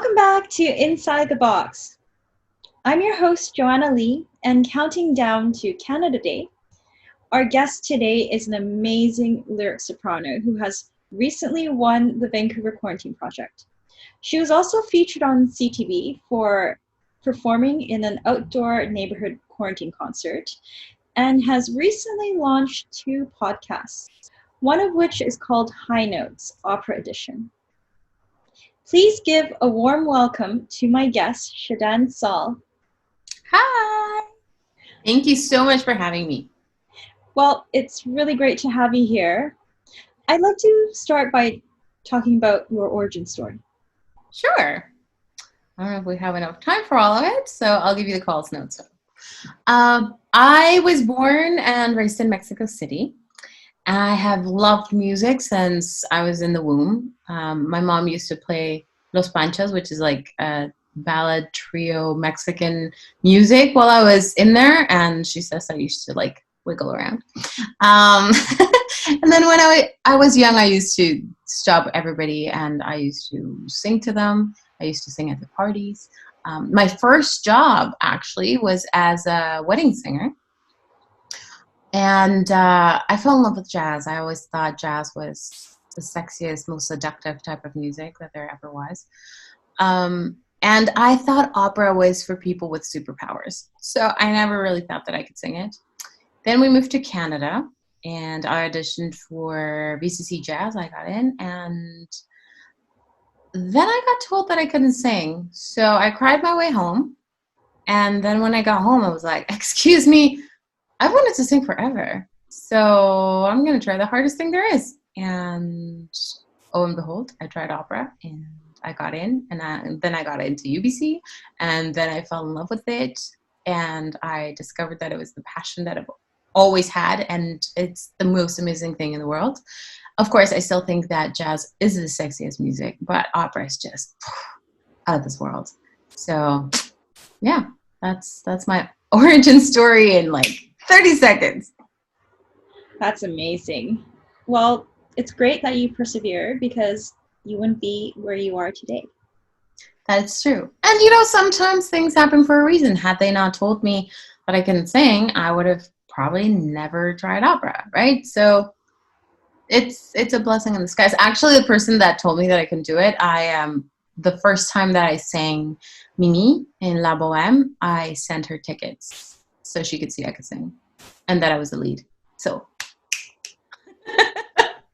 Welcome back to Inside the Box. I'm your host, Joanna Lee, and counting down to Canada Day, our guest today is an amazing lyric soprano who has recently won the Vancouver Quarantine Project. She was also featured on CTV for performing in an outdoor neighborhood quarantine concert and has recently launched 2 podcasts, one of which is called High Notes, Opera Edition. Please give a warm welcome to my guest, Shadan Saul. Hi! Thank you so much for having me. Well, it's really great to have you here. I'd like to start by talking about your origin story. Sure. I don't know if we have enough time for all of it, so I'll give you the Coles notes. I was born and raised in Mexico City. I have loved music since I was in the womb. My mom used to play Los Panchos, which is like a ballad trio Mexican music while I was in there, and she says I used to like wiggle around. And then when I was young, I used to stop everybody and I used to sing to them. I used to sing at the parties. My first job actually was as a wedding singer. And I fell in love with jazz. I always thought jazz was the sexiest, most seductive type of music that there ever was. And I thought opera was for people with superpowers. So I never really thought that I could sing it. Then we moved to Canada and I auditioned for VCC Jazz. I got in and then I got told that I couldn't sing. So I cried my way home. And then when I got home, I was like, excuse me, I've wanted to sing forever, so I'm going to try the hardest thing there is. And oh and behold, I tried opera, and I got in, and then I got into UBC, and then I fell in love with it, and I discovered that it was the passion that I've always had, and it's the most amazing thing in the world. Of course, I still think that jazz is the sexiest music, but opera is just out of this world. So, yeah, that's my origin story in like 30 seconds. That's amazing. Well, it's great that you persevered because you wouldn't be where you are today. That's true. And sometimes things happen for a reason. Had they not told me that I couldn't sing, I would have probably never tried opera, right? So it's a blessing in disguise. Actually, the person that told me that I couldn't do it, the first time that I sang Mimi in La Boheme, I sent her tickets so she could see I could sing, and that I was the lead. So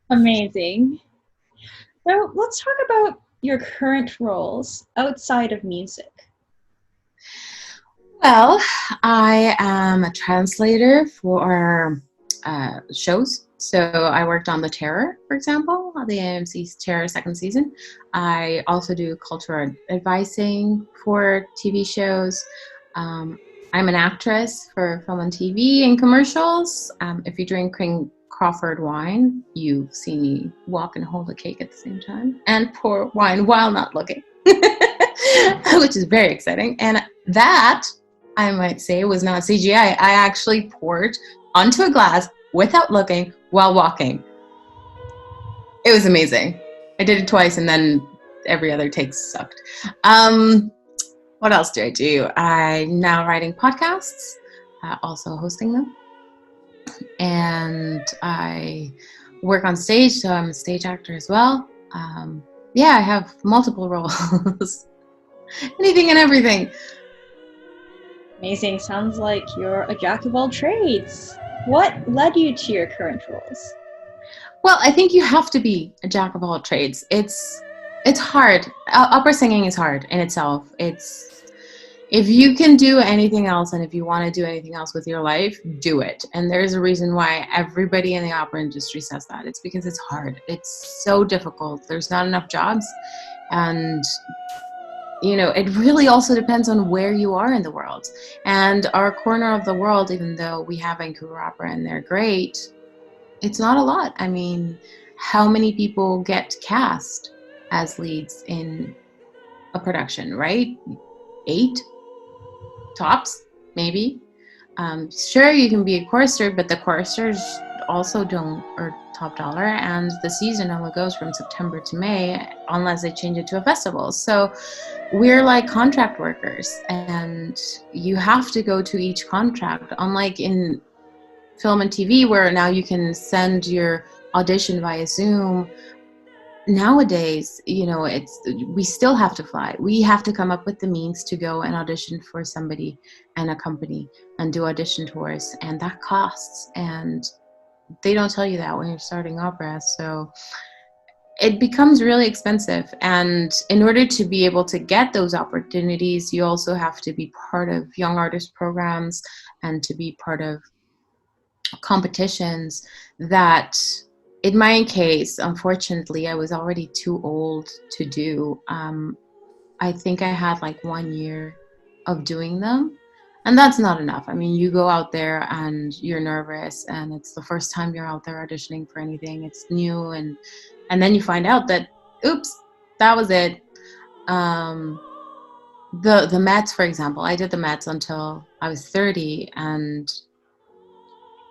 amazing. Now, let's talk about your current roles outside of music. Well, I am a translator for shows. So I worked on The Terror, for example, the AMC's Terror second season. I also do cultural advising for TV shows. I'm an actress for film and TV and commercials. If you drink King Crawford wine, you've seen me walk and hold a cake at the same time and pour wine while not looking, which is very exciting. And that, I might say, was not CGI. I actually poured onto a glass without looking while walking. It was amazing. I did it twice and then every other take sucked. What else do I do? I'm now writing podcasts, also hosting them. And I work on stage, so I'm a stage actor as well. I have multiple roles. Anything and everything. Amazing. Sounds like you're a jack of all trades. What led you to your current roles? Well, I think you have to be a jack of all trades. It's hard. Opera singing is hard in itself. If you can do anything else and if you want to do anything else with your life, do it. And there's a reason why everybody in the opera industry says that. It's because it's hard. It's so difficult. There's not enough jobs. And, it really also depends on where you are in the world. And our corner of the world, even though we have Vancouver Opera and they're great, it's not a lot. I mean, how many people get cast as leads in a production, right? 8? Tops, maybe. Sure, you can be a chorister, but the choristers also don't are top dollar, and the season only goes from September to May unless they change it to a festival. So we're like contract workers, and you have to go to each contract, unlike in film and TV where now you can send your audition via Zoom. Nowadays, we still have to fly. We have to come up with the means to go and audition for somebody and a company and do audition tours, and that costs, and they don't tell you that when you're starting opera. So it becomes really expensive, and in order to be able to get those opportunities, you also have to be part of young artist programs and to be part of competitions that, in my case, unfortunately, I was already too old to do. I think I had like 1 year of doing them, and that's not enough. I mean, you go out there and you're nervous, and it's the first time you're out there auditioning for anything. It's new, and then you find out that, oops, that was it. The Mets, for example, I did the Mets until I was 30, and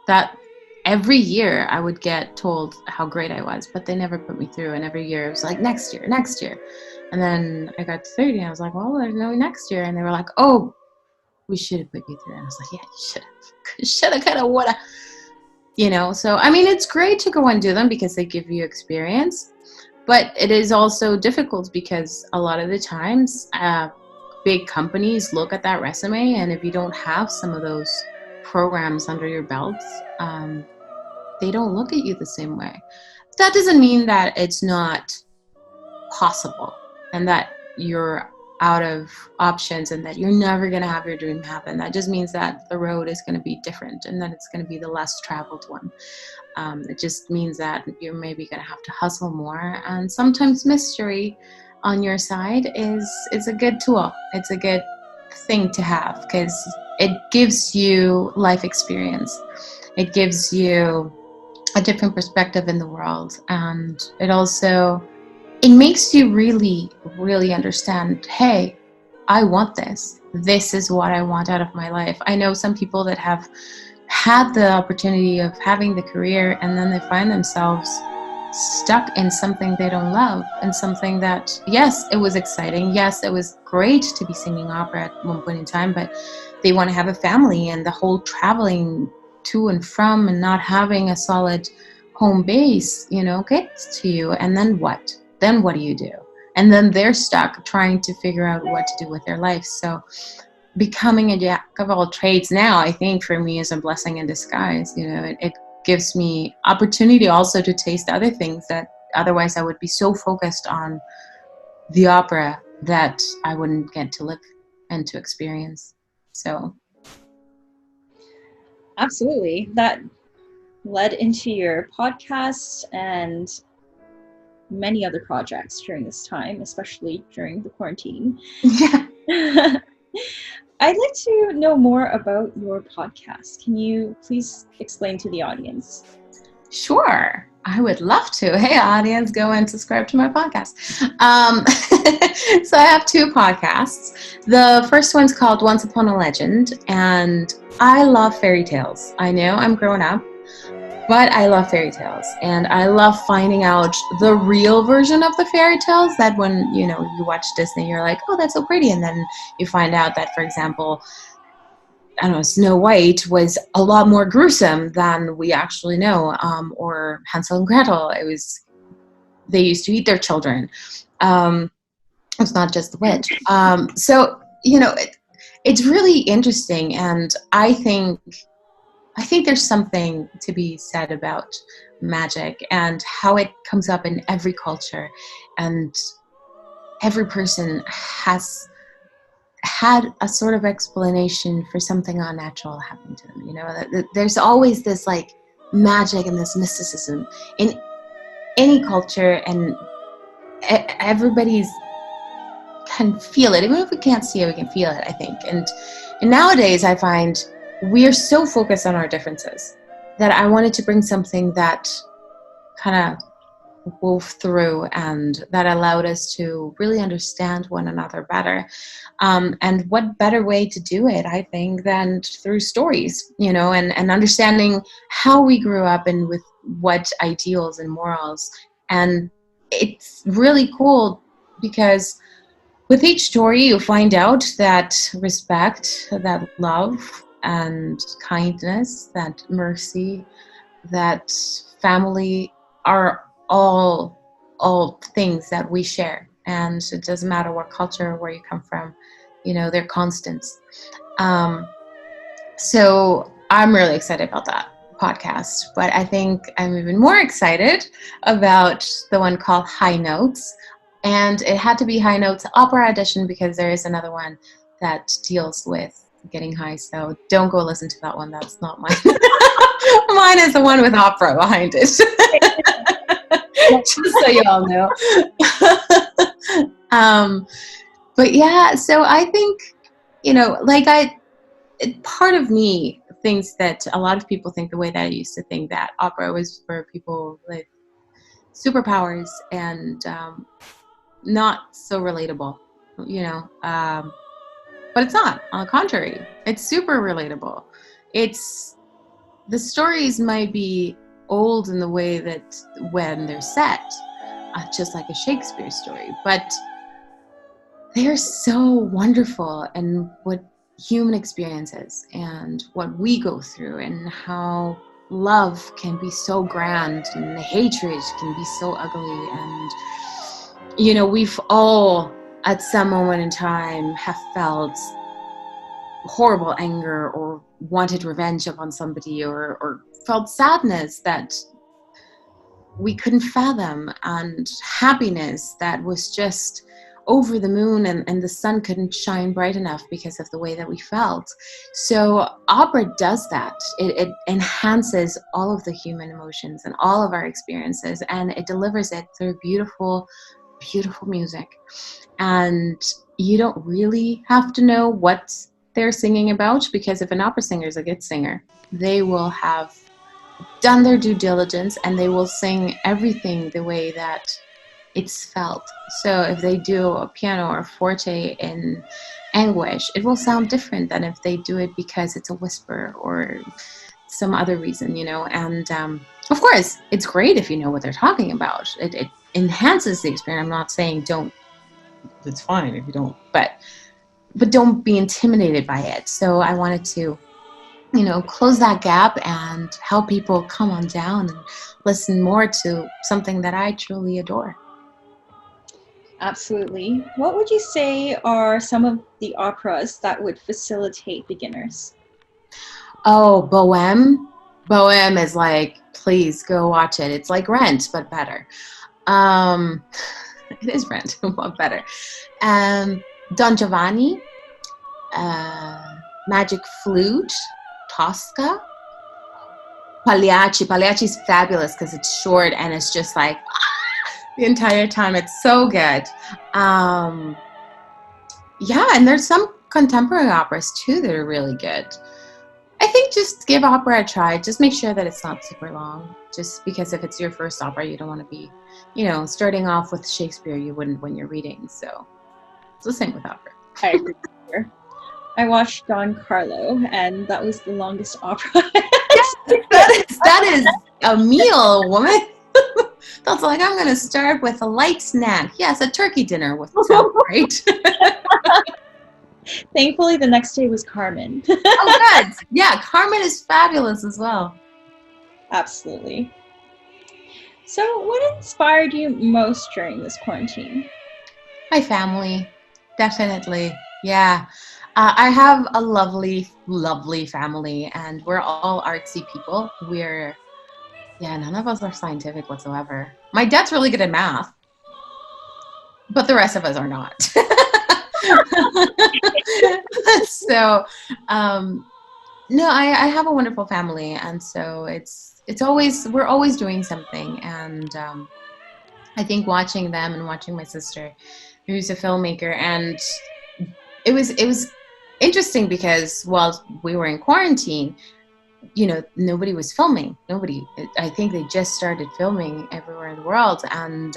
that every year I would get told how great I was, but they never put me through. And every year it was like, next year, next year. And then I got to 30 and I was like, well, there's no next year. And they were like, oh, we should have put you through. And I was like, yeah, you should have. Should have, could have, would have. So, I mean, it's great to go and do them because they give you experience. But it is also difficult because a lot of the times big companies look at that resume. And if you don't have some of those programs under your belts, they don't look at you the same way. That doesn't mean that it's not possible and that you're out of options and that you're never going to have your dream happen. That just means that the road is going to be different and that it's going to be the less traveled one. It just means that you're maybe going to have to hustle more, and sometimes mystery on your side is a good tool. It's a good thing to have because it gives you life experience. It gives you a different perspective in the world, and it makes you really, really understand, hey, I want this. This is what I want out of my life. I know some people that have had the opportunity of having the career and then they find themselves stuck in something they don't love, and something that, yes, it was exciting. Yes, it was great to be singing opera at one point in time, but they want to have a family, and the whole traveling to and from and not having a solid home base, gets to you. And then what? Then what do you do? And then they're stuck trying to figure out what to do with their life. So becoming a jack of all trades now, I think for me, is a blessing in disguise. It gives me opportunity also to taste other things that otherwise I would be so focused on the opera that I wouldn't get to live and to experience. So absolutely, that led into your podcast and many other projects during this time, especially during the quarantine. Yeah. I'd like to know more about your podcast. Can you please explain to the audience? Sure, I would love to. Hey, audience, go and subscribe to my podcast. So I have two podcasts. The first one's called Once Upon a Legend, and I love fairy tales. I know I'm grown up, but I love fairy tales, and I love finding out the real version of the fairy tales, that when, you watch Disney, you're like, oh, that's so pretty. And then you find out that, for example, I don't know, Snow White was a lot more gruesome than we actually know, or Hansel and Gretel. They used to eat their children. It's not just the witch. So, it's really interesting, and I think there's something to be said about magic and how it comes up in every culture, and every person has had a sort of explanation for something unnatural happening to them. There's always this like magic and this mysticism in any culture, and everybody's can feel it. Even if we can't see it, we can feel it, I think. And nowadays I find we're so focused on our differences that I wanted to bring something that kind of wove through, and that allowed us to really understand one another better. And what better way to do it, I think, than through stories, and understanding how we grew up and with what ideals and morals. And it's really cool because with each story, you find out that respect, that love and kindness, that mercy, that family are all things that we share. And it doesn't matter what culture, where you come from, they're constants. So I'm really excited about that podcast, but I think I'm even more excited about the one called High Notes. And it had to be High Notes Opera Edition because there is another one that deals with getting high. So don't go listen to that one. That's not mine. Mine is the one with opera behind it. Just so you all know. But yeah, so I think, part of me thinks that a lot of people think the way that I used to think that opera was for people with superpowers and not so relatable, but it's not. On the contrary, it's super relatable. The stories might be old in the way that when they're set, just like a Shakespeare story, but they're so wonderful, and what human experiences and what we go through, and how love can be so grand and hatred can be so ugly. And we've all at some moment in time have felt horrible anger or wanted revenge upon somebody, or felt sadness that we couldn't fathom, and happiness that was just over the moon, and the sun couldn't shine bright enough because of the way that we felt. So opera does that. It enhances all of the human emotions and all of our experiences, and it delivers it through beautiful, beautiful music. And you don't really have to know what they're singing about, because if an opera singer is a good singer, they will have done their due diligence, and they will sing everything the way that it's felt. So if they do a piano or forte in anguish, it will sound different than if they do it because it's a whisper or some other reason, And of course, it's great if you know what they're talking about. It enhances the experience. I'm not saying don't. It's fine if you don't, but don't be intimidated by it. So I wanted to close that gap and help people come on down and listen more to something that I truly adore. Absolutely. What would you say are some of the operas that would facilitate beginners? Oh, Bohème. Bohème is like, please go watch it. It's like Rent, but better. It is Rent, but better. Don Giovanni, Magic Flute, Tosca, Pagliacci. Pagliacci is fabulous because it's short and it's just like the entire time. It's so good. Yeah, and there's some contemporary operas too that are really good. I think just give opera a try. Just make sure that it's not super long. Just because if it's your first opera, you don't want to be, starting off with Shakespeare, you wouldn't when you're reading. So it's the same with opera. I agree with you. I watched Don Carlo, and that was the longest opera. Yes, that is a meal, woman. That's like, I'm going to start with a light snack. Yes, a turkey dinner would sound great. Thankfully, the next day was Carmen. Oh, good. Yeah, Carmen is fabulous as well. Absolutely. So, what inspired you most during this quarantine? My family, definitely. Yeah. I have a lovely, lovely family, and we're all artsy people. None of us are scientific whatsoever. My dad's really good at math, but the rest of us are not. So, no, I have a wonderful family, and so we're always doing something. And I think watching them and watching my sister, who's a filmmaker, and it was interesting because while we were in quarantine, nobody was filming. I think they just started filming everywhere entire world. And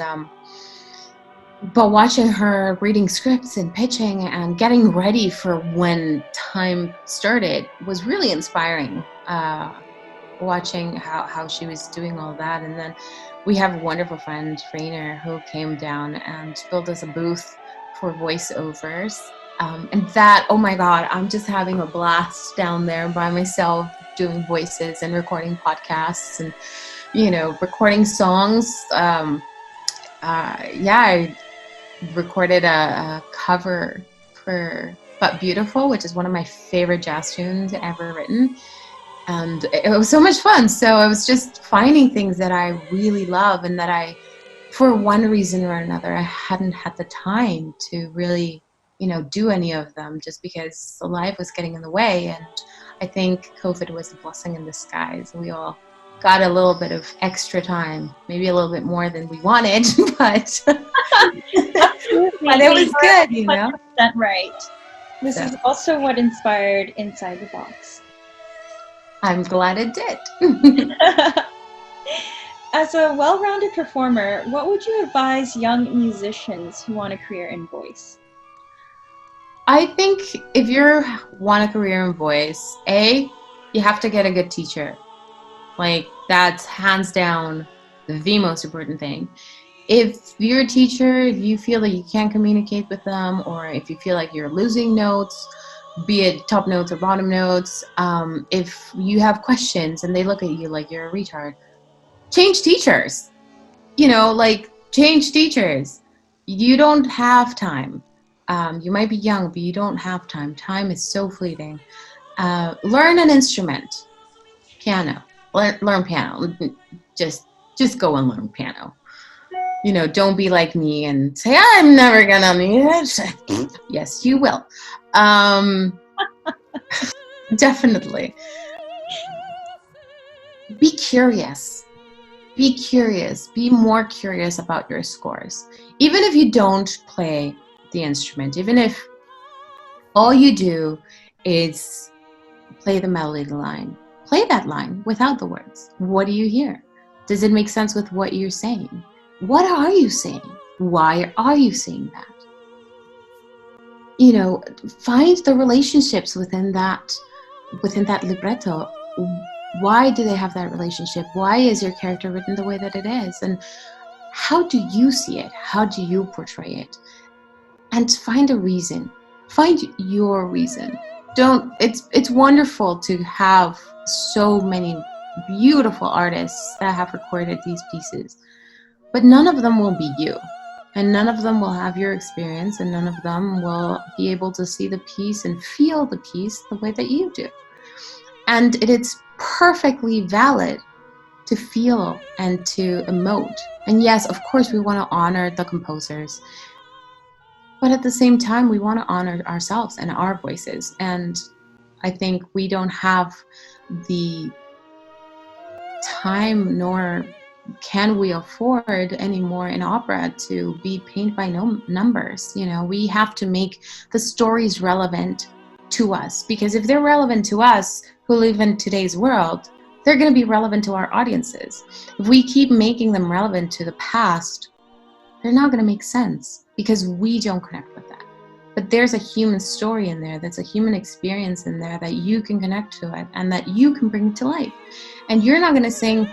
but watching her reading scripts and pitching and getting ready for when time started was really inspiring. Watching how she was doing all that. And then we have a wonderful friend, Rainer, who came down and built us a booth for voiceovers. And that, oh my God, I'm just having a blast down there by myself doing voices and recording podcasts and, recording songs. I recorded a cover for But Beautiful, which is one of my favorite jazz tunes ever written. And it was so much fun. So I was just finding things that I really love and that I, for one reason or another, I hadn't had the time to really, do any of them just because the life was getting in the way. And I think COVID was a blessing in disguise. We all got a little bit of extra time, maybe a little bit more than we wanted, but Absolutely. but it was good, 100% right. This is also what inspired Inside the Box. I'm glad it did. As a well-rounded performer, what would you advise young musicians who want a career in voice? I think if you want a career in voice, you have to get a good teacher. Like, that's hands down the most important thing. If you're a teacher, if you feel that you can't communicate with them, or if you feel like you're losing notes, be it top notes or bottom notes, if you have questions and they look at you like you're a retard, change teachers. Change teachers. You don't have time. You might be young, but you don't have time. Time is so fleeting. Learn an instrument. Piano. Learn piano. Just go and learn piano. Don't be like me and say, I'm never gonna need it. Yes, you will. Definitely. Be curious. Be curious. Be more curious about your scores. Even if you don't play the instrument, even if all you do is play the melody line, play that line without the words. What do you hear? Does it make sense with what you're saying? What are you saying? Why are you saying that? Find the relationships within that libretto. Why do they have that relationship? Why is your character written the way that it is? And how do you see it? How do you portray it? And find a reason. Find your reason. It's wonderful to have so many beautiful artists that have recorded these pieces, but none of them will be you. And none of them will have your experience, and none of them will be able to see the piece and feel the piece the way that you do. And it's perfectly valid to feel and to emote. And yes, of course, we want to honor the composers. But at the same time, we want to honor ourselves and our voices. And I think we don't have the time, nor can we afford anymore in opera to be painted by numbers. We have to make the stories relevant to us, because if they're relevant to us who live in today's world, they're going to be relevant to our audiences. If we keep making them relevant to the past, they're not going to make sense because we don't connect with that. But there's a human story in there, that's a human experience in there that you can connect to it and that you can bring to life. And you're not going to sing,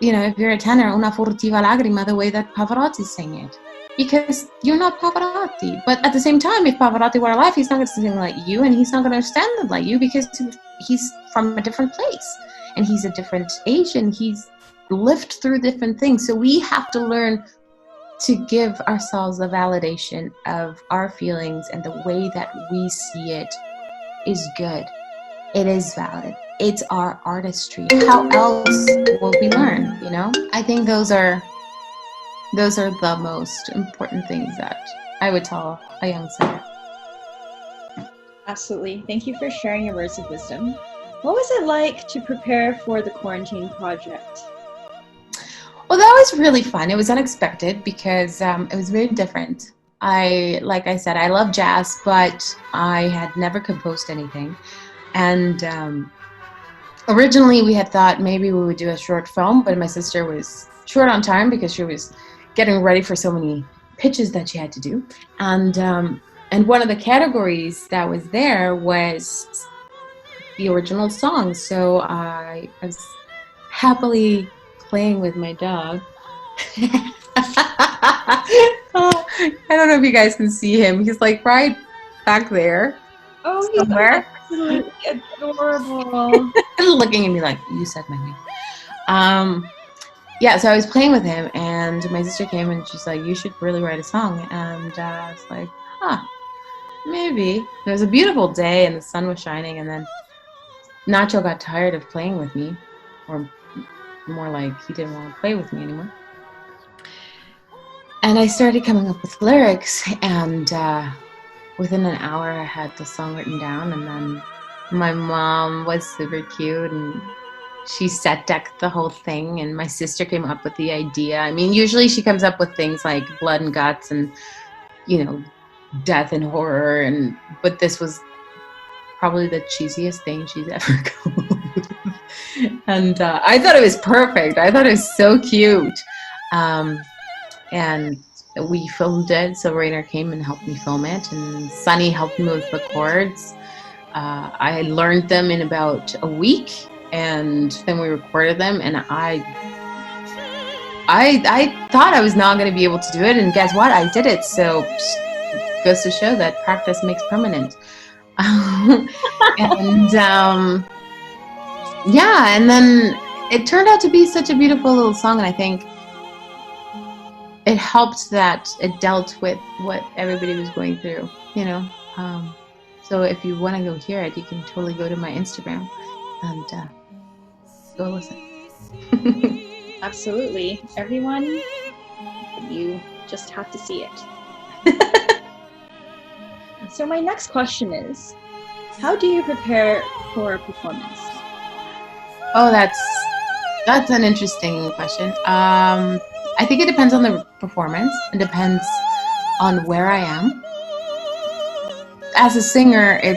if you're a tenor, una furtiva lagrima, the way that Pavarotti sang it, because you're not Pavarotti. But at the same time, if Pavarotti were alive, he's not going to sing like you, and he's not going to understand it like you, because he's from a different place and he's a different age and he's lived through different things. So we have to learn to give ourselves the validation of our feelings, and the way that we see it is good. It is valid. It's our artistry. How else will we learn, I think those are the most important things that I would tell a young singer. Absolutely. Thank you for sharing your words of wisdom. What was it like to prepare for the Quarantine Project? Well, that was really fun. It was unexpected because it was very different. Like I said, I love jazz, but I had never composed anything. And Originally, we had thought maybe we would do a short film, but my sister was short on time because she was getting ready for so many pitches that she had to do. And one of the categories that was there was the original song. So I was happily playing with my dog. I don't know if you guys can see him. He's like right back there Oh, he's somewhere, absolutely adorable. looking at me like, you said my name. Yeah, so I was playing with him, and my sister came and she's like, you should really write a song. And I was like, huh, maybe. It was a beautiful day, and the sun was shining, and then Nacho got tired of playing with me, or more like he didn't want to play with me anymore. And I started coming up with lyrics, and within an hour I had the song written down. And then my mom was super cute, and she set decked the whole thing, and my sister came up with the idea. I mean, usually she comes up with things like blood and guts and, you know, death and horror, but this was probably the cheesiest thing she's ever come up with. And I thought it was perfect. I thought it was so cute. And we filmed it. So Rainer came and helped me film it, and Sunny helped me with the chords. I learned them in about a week, and then we recorded them. And I thought I was not going to be able to do it, and guess what? I did it. So it goes to show that practice makes permanent. And yeah, and then it turned out to be such a beautiful little song, and I think it helped that it dealt with what everybody was going through, you know. So if you want to go hear it, you can totally go to my Instagram and go listen. Absolutely. Everyone, you just have to see it. So my next question is, how do you prepare for a performance? Oh, that's an interesting question. I think it depends on the performance. It depends on where I am. As a singer, I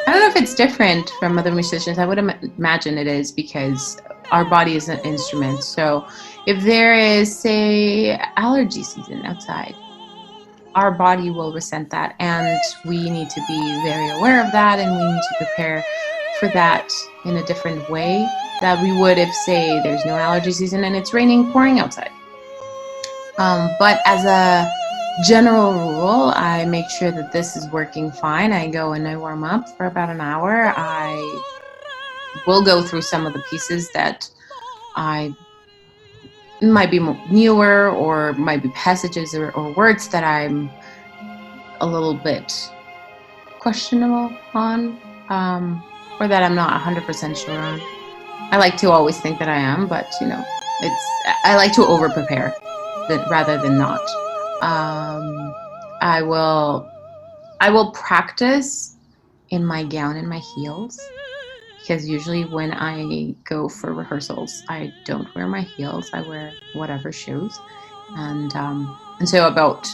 don't know if it's different from other musicians. I would imagine it is, because our body is an instrument. So if there is, say, allergy season outside, our body will resent that, and we need to be very aware of that, and we need to prepare for that in a different way that we would if, say, there's no allergy season and it's raining, pouring outside. But as a general rule, I make sure that this is working fine. I go and I warm up for about an hour. I will go through some of the pieces that I might be newer, or might be passages or words that I'm a little bit questionable on, or that I'm not 100% sure on. I like to always think that I am, but I like to over prepare rather than not. I will practice in my gown and my heels, because usually when I go for rehearsals, I don't wear my heels. I wear whatever shoes, and so about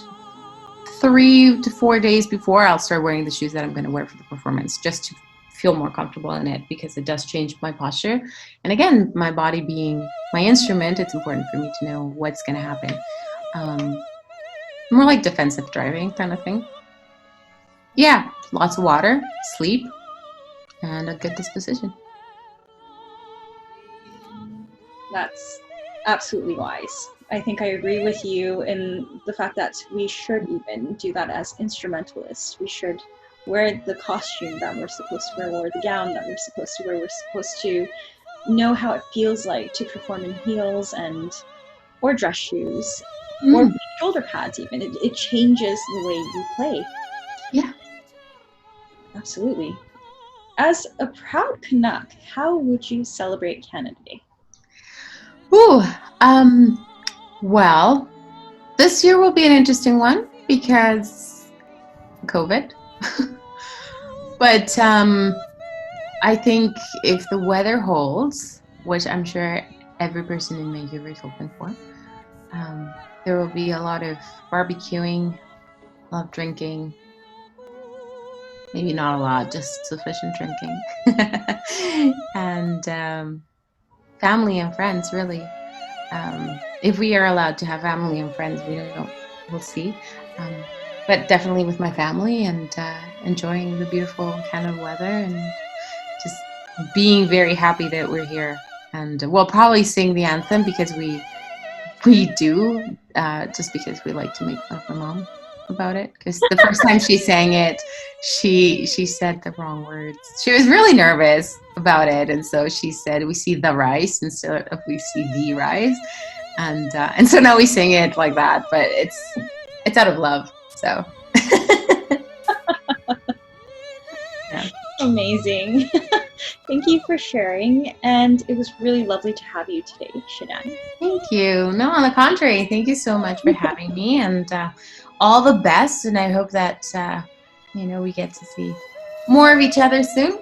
3 to 4 days before, I'll start wearing the shoes that I'm going to wear for the performance, just to feel more comfortable in it, because it does change my posture. And again, my body being my instrument, it's important for me to know what's going to happen. More like defensive driving kind of thing. Yeah, lots of water, sleep, and a good disposition. That's absolutely wise. I think I agree with you in the fact that we should even do that as instrumentalists. We should wear the costume that we're supposed to wear, or the gown that we're supposed to wear. We're supposed to know how it feels like to perform in heels or dress shoes, or shoulder pads even. It changes the way you play. Yeah. Absolutely. As a proud Canuck, how would you celebrate Canada Day? Ooh, well, this year will be an interesting one because COVID. But I think if the weather holds, which I'm sure every person in Vancouver is hoping for, there will be a lot of barbecuing, a lot of drinking, Maybe not a lot, just sufficient drinking. And family and friends, really. If we are allowed to have family and friends, we don't. We'll see. Um, but definitely with my family and enjoying the beautiful Canada weather and just being very happy that we're here. And we'll probably sing the anthem because we do, just because we like to make fun of my mom about it. Because the first time she sang it, she said the wrong words. She was really nervous about it, and so she said, "We see the rice instead of we see the rice," and so now we sing it like that. But it's out of love. So yeah. Amazing. Thank you for sharing, and it was really lovely to have you today, Shadan. Thank you. No, on the contrary, thank you so much for having me, and all the best. And I hope that we get to see more of each other soon.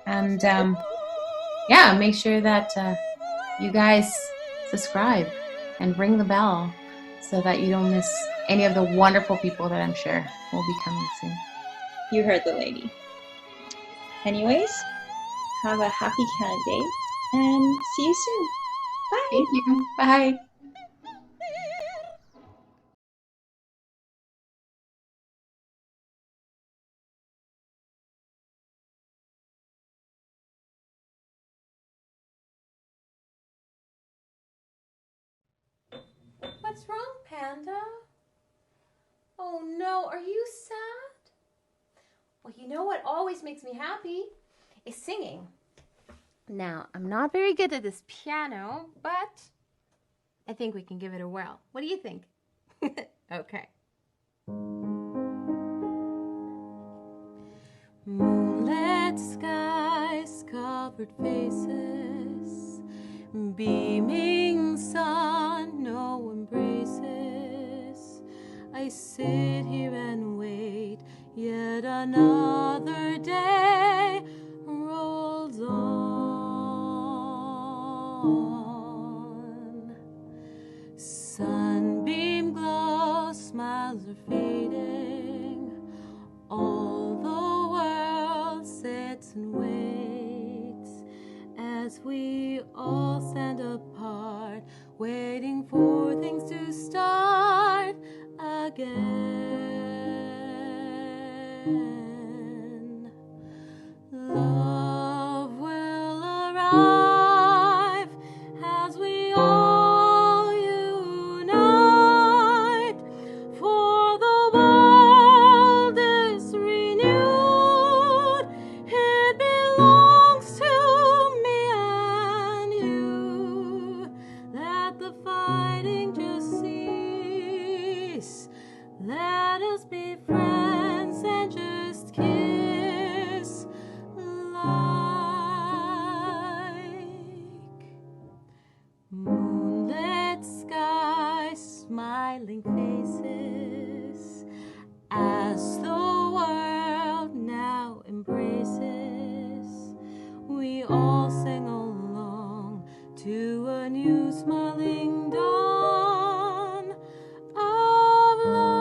And yeah, make sure that you guys subscribe and ring the bell so that you don't miss any of the wonderful people that I'm sure will be coming soon. You heard the lady. Anyways, have a happy Canada Day and see you soon. Bye. Thank you. Bye. What's wrong, Panda? Oh no, are you sad? Well, you know what always makes me happy is singing. Now, I'm not very good at this piano, but I think we can give it a whirl. What do you think? Okay. Moonlit skies, covered faces, beaming sun, no embraces. I sit here and wait, yet another day rolls on. Sunbeam glow, smiles are fading, all the world sits and waits as we all stand apart, waiting for things to start again. Love will arrive as we all unite, for the world is renewed. It belongs to me and you. Let the fighting just cease. Let us be friends and just kiss like moonlit skies, smiling faces, as the world now embraces. We all sing along to a new smiling dawn of love.